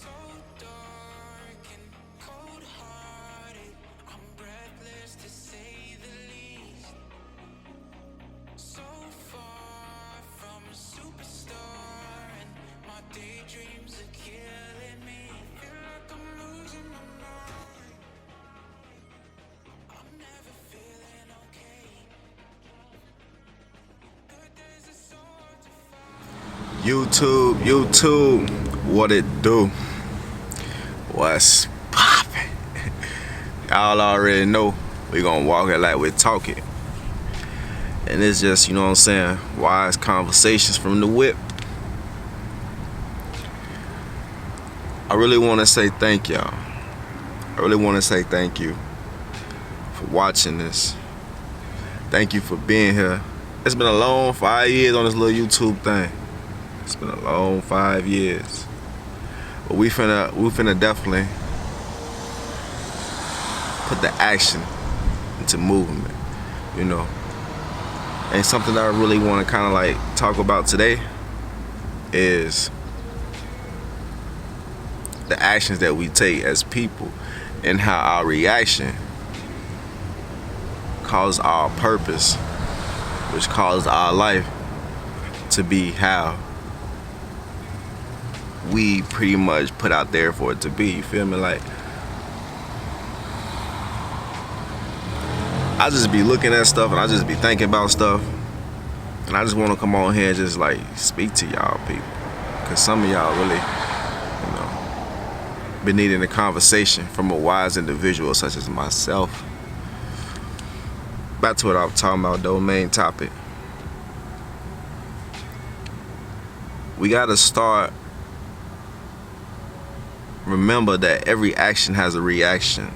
So dark and cold-hearted, I'm breathless to say the least. So far from a superstar, and my daydreams are killing me. Feel like I'm losing my mind. I'm never feeling okay. Good days are so hard to find. YouTube, what it do? What's poppin'? Y'all already know we gonna walk it like we talk it. And it's just, you know what I'm saying, wise conversations from the whip. I really wanna say thank y'all. I really wanna say thank you for watching this. Thank you for being here. It's been a long 5 years on this little YouTube thing. It's been a long 5 years. But we finna definitely put the action into movement, you know. And something that I really want to kind of like talk about today is the actions that we take as people and how our reaction causes our purpose, which causes our life to be how we pretty much put out there for it to be. You feel me? Like, I just be looking at stuff and I just be thinking about stuff, and I just want to come on here and just like speak to y'all people, because some of y'all really, you know, been needing a conversation from a wise individual such as myself. Back to what I was talking about though, main topic. We gotta start remember that every action has a reaction,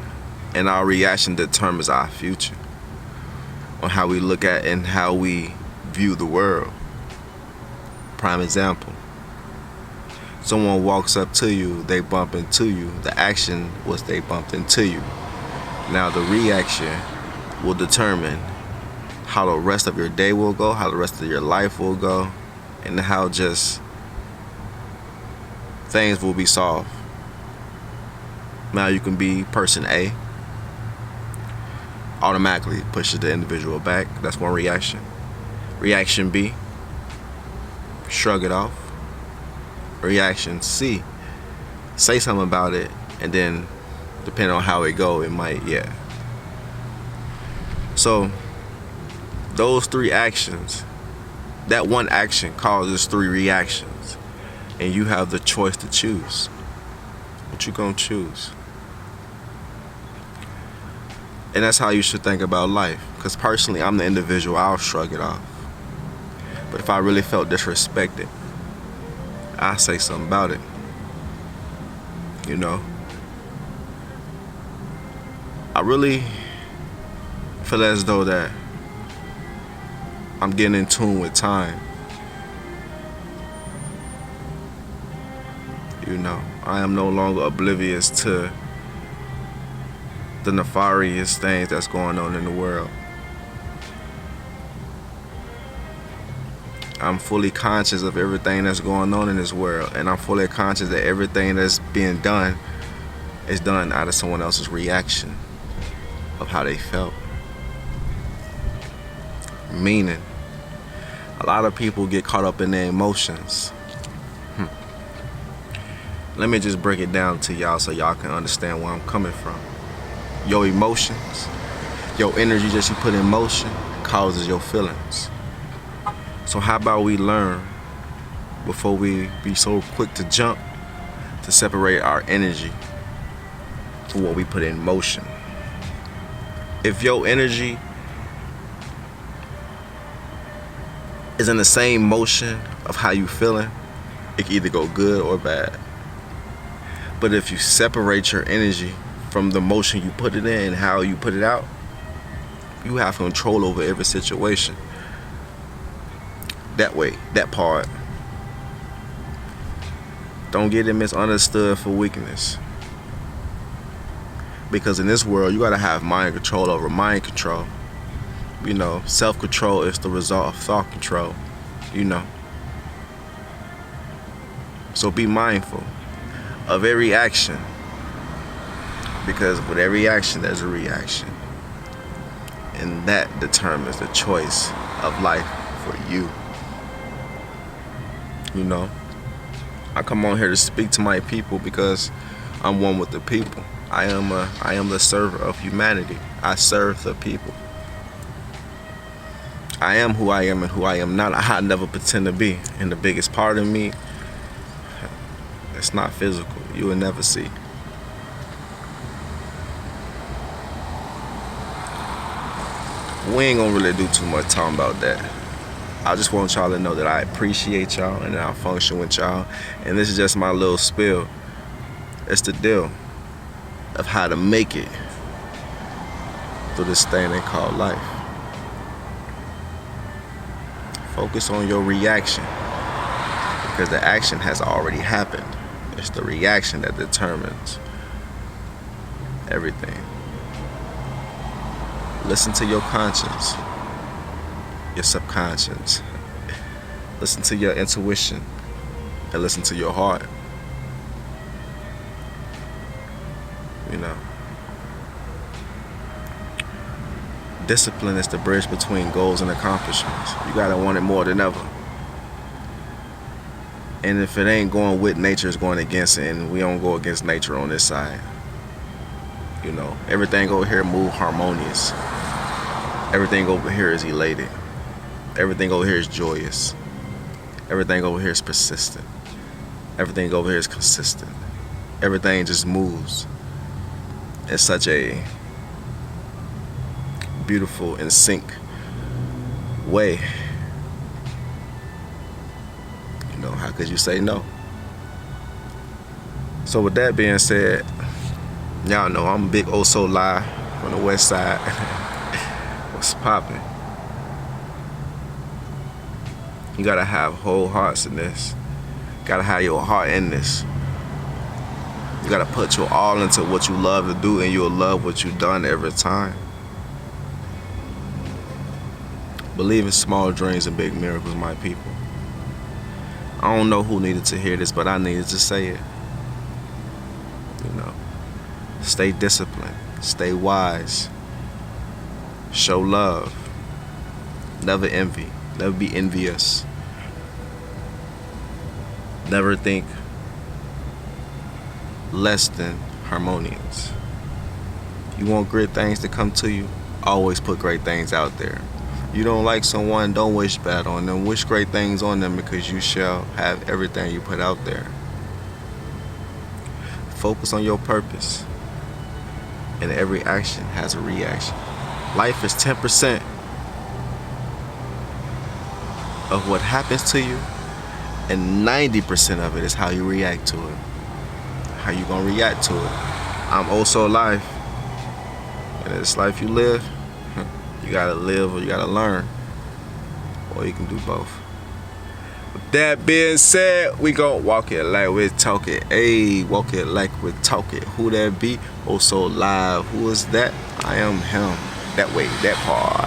and our reaction determines our future on how we look at and how we view the world. Prime example, someone walks up to you, they bump into you. The action was they bumped into you. Now the reaction will determine how the rest of your day will go, how the rest of your life will go, and how just things will be solved. Now you can be person A, automatically pushes the individual back. That's one reaction. Reaction B, shrug it off. Reaction C, say something about it, and then depending on how it go, it might, yeah. So those three actions, that one action causes three reactions, and you have the choice to choose. What you gonna choose? And that's how you should think about life. Because personally, I'm the individual, I'll shrug it off. But if I really felt disrespected, I'll say something about it. You know? I really feel as though that I'm getting in tune with time. You know, I am no longer oblivious to the nefarious things that's going on in the world. I'm fully conscious of everything that's going on in this world, and I'm fully conscious that everything that's being done is done out of someone else's reaction of how they felt. Meaning, a lot of people get caught up in their emotions. Let me just break it down to y'all so y'all can understand where I'm coming from. Your emotions, your energy that you put in motion causes your feelings. So how about we learn, before we be so quick to jump, to separate our energy from what we put in motion. If your energy is in the same motion of how you feeling, it can either go good or bad. But if you separate your energy from the motion you put it in and how you put it out, you have control over every situation. That way, that part. Don't get it misunderstood for weakness. Because in this world, you gotta have mind control over mind control. You know, self-control is the result of thought control, you know. So be mindful. of every action. Because with every action, there's a reaction. And that determines the choice of life for you. You know, I come on here to speak to my people because I'm one with the people. I am the server of humanity. I serve the people. I am who I am and who I am not. I never pretend to be. And the biggest part of me, it's not physical. You will never see. We ain't gonna really do too much talking about that. I just want y'all to know that I appreciate y'all and that I function with y'all. And this is just my little spill. It's the deal of how to make it through this thing they call life. Focus on your reaction because the action has already happened. It's the reaction that determines everything. Listen to your conscience, your subconscious. Listen to your intuition and listen to your heart. You know, discipline is the bridge between goals and accomplishments. You gotta want it more than ever. And if it ain't going with nature, it's going against it, and we don't go against nature on this side. You know, everything over here move harmonious. Everything over here is elated. Everything over here is joyous. Everything over here is persistent. Everything over here is consistent. Everything just moves in such a beautiful and sync way. You know, how could you say no? So with that being said, y'all know I'm Big Oso Live from the west side. What's poppin'? You gotta have whole hearts in this. You gotta have your heart in this. You gotta put your all into what you love to do, and you'll love what you've done every time. Believe in small dreams and big miracles, my people. I don't know who needed to hear this, but I needed to say it. You know, stay disciplined, stay wise, show love, never envy, never be envious, never think less than harmonious. You want great things to come to you, always put great things out there. You don't like someone, don't wish bad on them. Wish great things on them because you shall have everything you put out there. Focus on your purpose. And every action has a reaction. Life is 10% of what happens to you, and 90% of it is how you react to it. How you gonna react to it. I'm also alive. And this life you live, you gotta live or you gotta learn. Or you can do both. With that being said, we gon' walk it like we talk it. Ayy, walk it like we talk it. Who that be? Oso Live. Who is that? I am him. That way, that part.